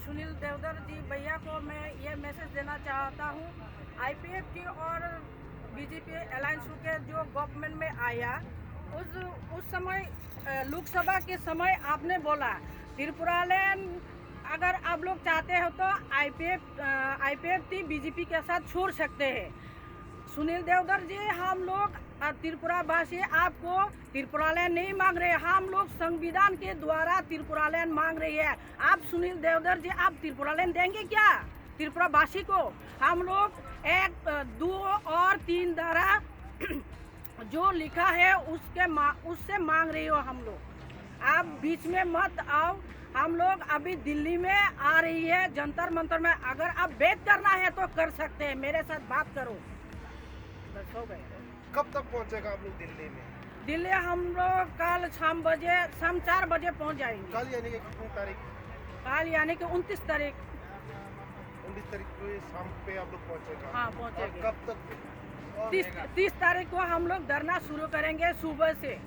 सुनील देवधर जी भैया को मैं ये मैसेज देना चाहता हूँ। आईपीएफ की और बीजेपी अलायंस के जो गवर्नमेंट में आया उस समय लोकसभा के समय आपने बोला त्रिपुरालैंड अगर आप लोग चाहते हो तो आईपीएफ बीजेपी के साथ छोड़ सकते हैं। सुनील देवधर जी, हम लोग त्रिपुरा वासी आपको त्रिपुरालैंड नहीं मांग रहे, हम लोग संविधान के द्वारा त्रिपुरालैंड मांग रही है। आप सुनील देवधर जी, आप त्रिपुरालैंड देंगे क्या त्रिपुरा वासी को? हम लोग 1, 2 और 3 धारा जो लिखा है उससे मांग रही हो हम लोग। आप बीच में मत आओ। हम लोग अभी दिल्ली में आ रही है जंतर मंतर में, अगर आप वेट करना है तो कर सकते हैं, मेरे साथ बात करो। बस हो गए। कब तक पहुंचेगा आप लोग दिल्ली में? दिल्ली हम लोग कल शाम 4 बजे पहुंच जाएंगे। कल यानी कि कितनी तारीख? कल यानी कि 29 तारीख। 19 तारीख को शाम पे आप लोग पहुंचेगा? हाँ, पहुंचेंगे। कब तक? 30 तारीख को हम लोग धरना शुरू करेंगे सुबह से।